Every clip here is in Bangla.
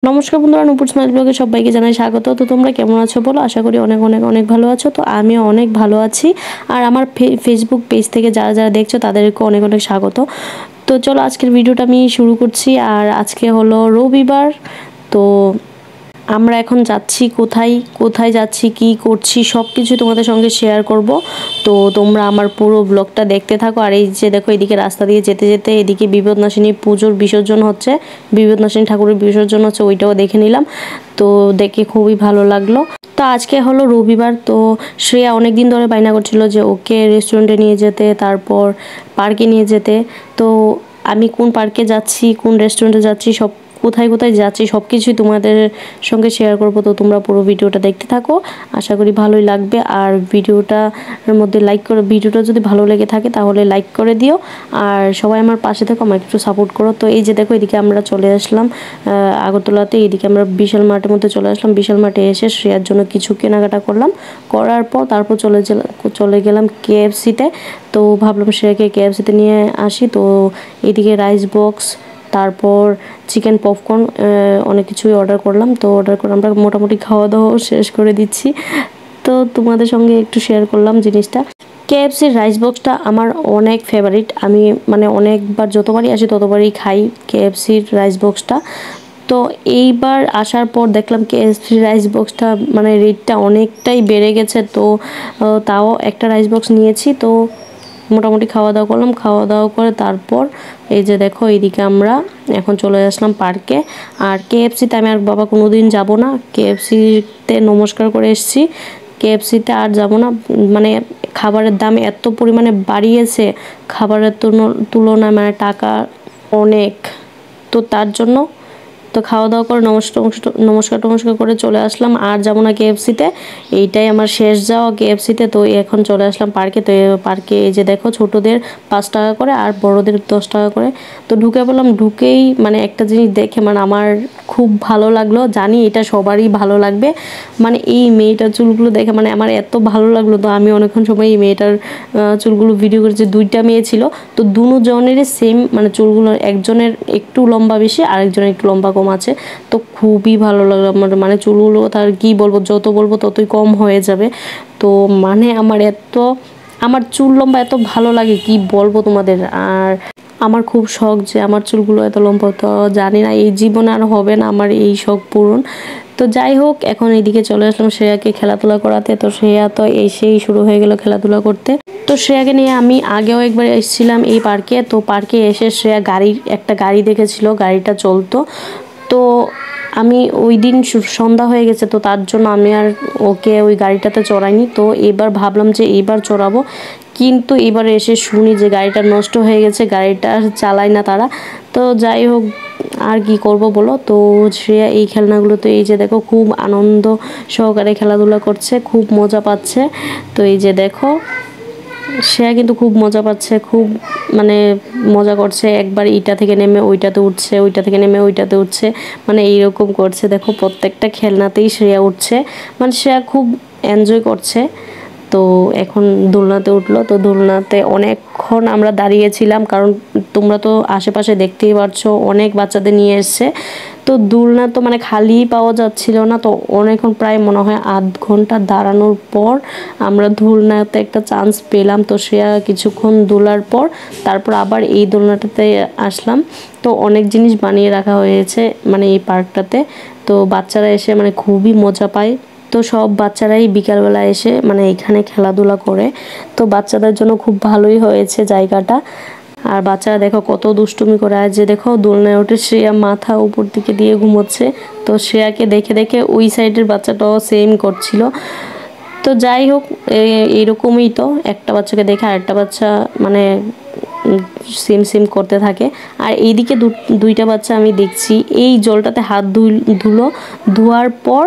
নমস্কার বন্ধুরা, নূপুর স্মাইল ব্লগে সবাইকে জানাই স্বাগত। তো তোমরা কেমন আছো বলো? আশা করি অনেক অনেক অনেক ভালো আছো। তো আমিও অনেক ভালো আছি। আর আমার ফেসবুক পেজ থেকে যারা যারা দেখছো তাদেরকে অনেক অনেক স্বাগত। তো চলো আজকের ভিডিওটা আমি শুরু করছি। আর আজকে হলো রবিবার। তো আমরা এখন যাচ্ছি কোথায়, কোথায় যাচ্ছি, কি করছি সব কিছু তোমাদের সঙ্গে শেয়ার করব। তো তোমরা আমার পুরো ব্লগটা দেখতে থাকো। আর এই যে দেখো, এদিকে রাস্তা দিয়ে যেতে যেতে এদিকে বিপদনাশিনী পুজোর বিসর্জন হচ্ছে, বিপদনাশিনী ঠাকুরের বিসর্জন হচ্ছে, ওইটাও দেখে নিলাম। তো দেখে খুবই ভালো লাগলো। তো আজকে হলো রবিবার। তো শ্রেয়া অনেক দিন ধরে বায়না করছিল যে ওকে রেস্টুরেন্টে নিয়ে যেতে, তারপর পার্কে নিয়ে যেতে। তো আমি কোন পার্কে যাচ্ছি, কোন রেস্টুরেন্টে যাচ্ছি, সব কোথায় কোথায় যাচ্ছি সব কিছুই তোমাদের সঙ্গে শেয়ার করব। তো তোমরা পুরো ভিডিওটা দেখতে থাকো, আশা করি ভালোই লাগবে। আর ভিডিওটার মধ্যে লাইক করে, ভিডিওটা যদি ভালো লেগে থাকে তাহলে লাইক করে দিও। আর সবাই আমার পাশে থেকো, আমাকে একটু সাপোর্ট করো। তো এই যে দেখো, এদিকে আমরা চলে আসলাম আগরতলাতে। এদিকে আমরা বিশাল মার্টের মধ্যে চলে আসলাম। বিশাল মার্টে এসে শ্রেয়ার জন্য কিছু কেনাকাটা করলাম। করার পর তারপর চলে গেলাম কেএফসিতে। তো ভাবলাম শ্রেয়াকে কেএফসিতে নিয়ে আসি। তো এদিকে রাইস বক্স, তারপর চিকেন পপকর্ন, অনেক কিছুই অর্ডার করলাম। তো অর্ডার করে আমরা মোটামুটি খাওয়া দাওয়া শেষ করে দিচ্ছি। তো তোমাদের সঙ্গে একটু শেয়ার করলাম জিনিসটা। কেএফসির রাইস বক্সটা আমার অনেক ফেভারিট। আমি মানে অনেকবার, যতবারই আসি ততবারই খাই কেএফসির রাইস বক্সটা। তো এইবার আসার পর দেখলাম কেএফসি রাইস বক্সটা মানে রেটটা অনেকটাই বেড়ে গেছে। তো তাও একটা রাইস বক্স নিয়েছি। তো মোটামুটি খাওয়া দাওয়া করলাম। খাওয়া দাওয়া করে তারপর এই যে দেখো, এইদিকে আমরা এখন চলে আসলাম পার্কে। আর কেএফসিতে আমি আর বাবা কোনো দিন যাবো না। কেএফসিতে নমস্কার করে এসেছি, কেএফসিতে আর যাব না। মানে খাবারের দাম এত পরিমাণে বাড়িয়েছে, খাবারের তুলনায় মানে টাকা অনেক। তো তার জন্য তো খাওয়া দাওয়া করে নমস্কার করে চলে আসলাম। আর যাবো না কেএফসিতে, এইটাই আমার শেষ যাওয়া কেএফসিতে। তো এখন চলে আসলাম পার্কে। তো পার্কে এই যে দেখো, ছোটোদের 5 টাকা করে আর বড়োদের 10 টাকা করে। তো ঢুকে পড়লাম। ঢুকেই মানে একটা জিনিস দেখে মানে আমার খুব ভালো লাগলো, জানি এটা সবারই ভালো লাগবে। মানে এই মেয়েটার চুলগুলো দেখে মানে আমার এত ভালো লাগলো। তো আমি অনেকক্ষণ সময় এই মেয়েটার চুলগুলো ভিডিও করেছি। 2টা মেয়ে ছিল, তো দুজনেরই সেম মানে চুলগুলো, একজনের একটু লম্বা বেশি, আরেকজনের একটু লম্বা কম আছে। তো খুবই ভালো লাগলো আমার, মানে চুলগুলো তার কি বলবো, যত বলবো ততই কম হয়ে যাবে। তো মানে আমার চুল লম্বা এত ভালো লাগে কি বলবো তোমাদের। আর আমার খুব শখ যে আমার চুলগুলো এত লম্বা, তো জানি না এই জীবনে আর হবে না আমার এই শখ পূরণ। তো যাই হোক, এখন এইদিকে চলে আসলাম শ্রেয়াকে খেলাধুলা করাতে। তো শ্রেয়া তো এসেই শুরু হয়ে গেল খেলাধুলা করতে। তো শ্রেয়াকে নিয়ে আমি আগেও একবার এসেছিলাম এই পার্কে। তো পার্কে এসে শ্রেয়া একটা গাড়ি দেখেছিল, গাড়িটা চলতো। তো আমি ওই দিন সন্ধ্যা হয়ে গেছে, তো তার জন্য আমি আর ওকে ওই গাড়িটাতে চড়াইনি। তো এবার ভাবলাম যে এইবার চড়াবো, কিন্তু এবার এসে শুনি যে গাড়িটা নষ্ট হয়ে গেছে, গাড়িটা আর চালায় না তারা। তো যাই হোক, আর কি করব বলো। তো শ্রেয়া এই খেলনাগুলোতে এই যে দেখো খুব আনন্দ সহকারে খেলাধুলা করছে, খুব মজা পাচ্ছে। তো এই যে দেখো, শ্রেয়া কিন্তু খুব মজা পাচ্ছে, খুব মানে মজা করছে। একবার ইটা থেকে নেমে ওইটাতে উঠছে, ওইটা থেকে নেমে ওইটাতে উঠছে, মানে এইরকম করছে। দেখো প্রত্যেকটা খেলনাতেই শ্রেয়া উঠছে, মানে শ্রেয়া খুব এনজয় করছে। তো এখন দোলনাতে উঠলো। তো দোলনাতে অনেকক্ষণ আমরা দাঁড়িয়েছিলাম, কারণ তোমরা তো আশেপাশে দেখতেই পারছো অনেক বাচ্চাদের নিয়ে এসছে। তো দোলনা তো মানে খালি পাওয়া যাচ্ছিল না। তো অনেকক্ষণ, প্রায় মনে হয় আধ ঘন্টা দাঁড়ানোর পর আমরা দোলনাতে একটা চান্স পেলাম। তো শ্রেয়া কিছুক্ষণ দোলার পর তারপর আবার এই দোলনাটাতে আসলাম। তো অনেক জিনিস বানিয়ে রাখা হয়েছে মানে এই পার্কটাতে। তো বাচ্চারা এসে মানে খুবই মজা পায়। তো সব বাচ্চারাই বিকালবেলা এসে মানে এখানে খেলাধুলা করে। তো বাচ্চাদের জন্য খুব ভালোই হয়েছে জায়গাটা। আর বাচ্চারা দেখো কত দুষ্টুমি করে। আর যে দেখো, দোলনায় ওঠে শ্রেয়া মাথা উপর দিকে দিয়ে ঘুমোচ্ছে। তো শ্রেয়াকে দেখে দেখে ওই সাইডের বাচ্চাটাও সেম করছিল। তো যাই হোক, এইরকমই তো, একটা বাচ্চাকে দেখে আরেকটা বাচ্চা মানে সেম সেম করতে থাকে। আর এইদিকে 2টা বাচ্চা আমি দেখছি এই জলটাতে হাত ধুলো, ধোয়ার পর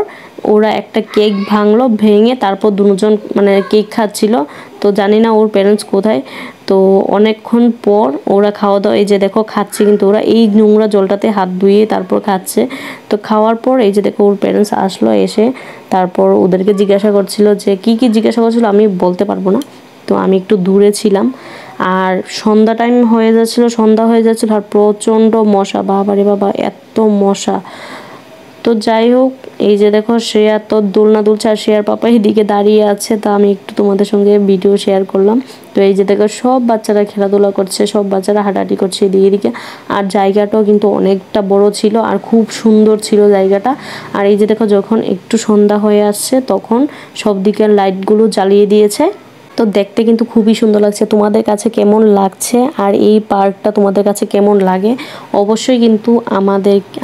ওরা একটা কেক ভাঙলো, ভেঙে তারপর দুজন মানে কেক খাচ্ছিল। তো জানি না ওর প্যারেন্টস কোথায়। তো অনেকক্ষণ পর ওরা খাওয়া দাওয়া, এই যে দেখো খাচ্ছে, কিন্তু ওরা এই নোংরা জলটাতে হাত ধুয়ে তারপর খাচ্ছে। তো খাওয়ার পর এই যে দেখো ওর প্যারেন্টস আসলো, এসে তারপর ওদেরকে জিজ্ঞাসা করছিল যে কি জিজ্ঞাসা করছিল আমি বলতে পারবো না। তো আমি একটু দূরে ছিলাম। আর সন্ধ্যা হয়ে যাচ্ছিলো আর প্রচণ্ড মশা, বাবারে বাবা এত মশা। তো যাই হোক, এই যে দেখো শ্রেয়া তো দোলনা দুলছে আর শ্রেয়ার পাপা এদিকে দাঁড়িয়ে আছে। তা আমি একটু তোমাদের সঙ্গে ভিডিও শেয়ার করলাম। তো এই যে দেখো সব বাচ্চারা খেলাধুলা করছে, সব বাচ্চারা হাঁটাহাঁটি করছে এদিকে এদিকে। আর জায়গাটাও কিন্তু অনেকটা বড় ছিল আর খুব সুন্দর ছিল জায়গাটা। আর এই যে দেখো যখন একটু সন্ধ্যা হয়ে আসছে তখন সব দিকের লাইটগুলো জ্বালিয়ে দিয়েছে। তো দেখতে কিন্তু খুবই সুন্দর লাগছে। তোমাদের কাছে কেমন লাগছে আর এই পার্কটা তোমাদের কাছে কেমন লাগে অবশ্যই কিন্তু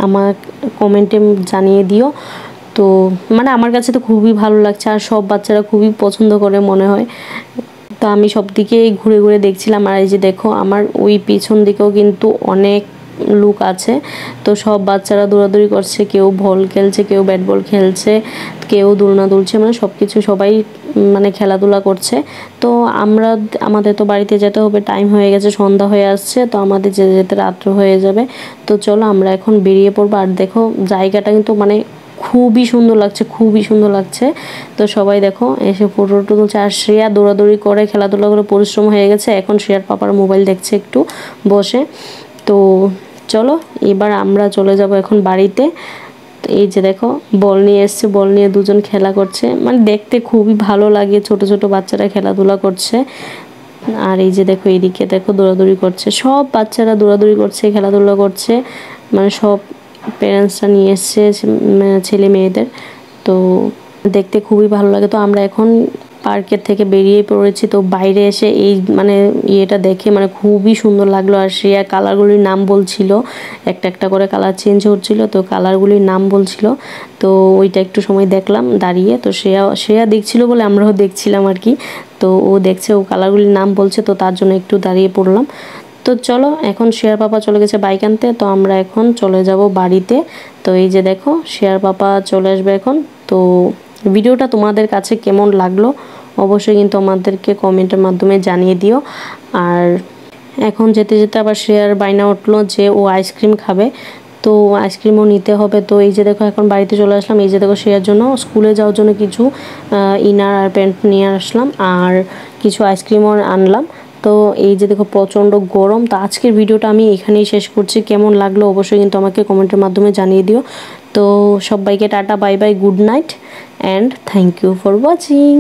আমার কমেন্টে জানিয়ে দিও। তো মানে আমার কাছে তো খুবই ভালো লাগছে আর সব বাচ্চারা খুবই পছন্দ করে মনে হয়। তো আমি সব দিকেই ঘুরে ঘুরে দেখছিলাম। আর এই যে দেখো আমার ওই পিছন দিকেও কিন্তু অনেক লোক আছে। তো সব বাচ্চারা দৌড়াদৌড়ি করছে, কেউ বল খেলছে, কেউ ব্যাট বল খেলছে, কেউ দোলনা দুলছে, মানে সব কিছু সবাই মানে খেলাধুলা করছে। তো আমাদের তো বাড়িতে যেতে হবে, টাইম হয়ে গেছে, সন্ধ্যা হয়ে আসছে, তো আমাদের যেতে যেতে রাত্র হয়ে যাবে। তো চলো আমরা এখন বেরিয়ে পড়বো। আর দেখো জায়গাটা কিন্তু মানে খুবই সুন্দর লাগছে, খুবই সুন্দর লাগছে। তো সবাই দেখো এসে ফটো তুলছে আর শ্রেয়া দৌড়াদৌড়ি করে খেলাধুলা করে পরিশ্রম হয়ে গেছে। এখন শ্রেয়ার পাপার মোবাইল দেখছে একটু বসে। তো চলো এবার আমরা চলে যাব এখন বাড়িতে। এই যে দেখো বল নিয়ে এসছে, বল নিয়ে দুজন খেলা করছে, মানে দেখতে খুবই ভালো লাগে, ছোট ছোট বাচ্চারা খেলাধুলা করছে। আর এই যে দেখো এইদিকে দেখো দৌড়াদৌড়ি করছে, সব বাচ্চারা দৌড়াদৌড়ি করছে, খেলাধুলা করছে, মানে সব প্যারেন্টসরা নিয়ে এসছে ছেলে মেয়েদের। তো দেখতে খুবই ভালো লাগে। তো আমরা এখন পার্কের থেকে বেরিয়ে পড়েছি। তো বাইরে এসে এই মানে ইয়েটা দেখে মানে খুবই সুন্দর লাগলো। আর শ্রেয়া কালারগুলির নাম বলছিল, একটা একটা করে কালার চেঞ্জ হচ্ছিল, তো কালারগুলির নাম বলছিল। তো ওইটা একটু সময় দেখলাম দাঁড়িয়ে। তো শ্রেয়া দেখছিল বলে আমরাও দেখছিলাম আর কি। তো ও দেখছে, ও কালারগুলির নাম বলছে, তো তার জন্য একটু দাঁড়িয়ে পড়লাম। তো চলো এখন শ্রেয়ার পাপা চলে গেছে বাইক আনতে, তো আমরা এখন চলে যাব বাড়িতে। তো এই যে দেখো শ্রেয়ার পাপা চলে আসবে এখন। তো ভিডিওটা তোমাদের কাছে কেমন লাগলো অবশ্যই কিন্তু আমাদেরকে কমেন্টের মাধ্যমে জানিয়ে দিও। আর এখন যেতে যেতে আবার শ্রেয়ার বায়না উঠলো যে ও আইসক্রিম খাবে, তো আইসক্রিমও নিতে হবে। তো এই যে দেখো এখন বাড়িতে চলে আসলাম। এই যে দেখো শ্রেয়ার জন্য স্কুলে যাওয়ার জন্য কিছু ইনার আর প্যান্ট নিয়ে আসলাম আর কিছু আইসক্রিমও আনলাম। তো এই যে দেখো প্রচণ্ড গরম। তো আজকের ভিডিওটা আমি এখানেই শেষ করছি। কেমন লাগলো অবশ্যই কিন্তু আমাকে কমেন্টের মাধ্যমে জানিয়ে দিও। তো সবাইকে টাটা, bye bye, good night and thank you for watching.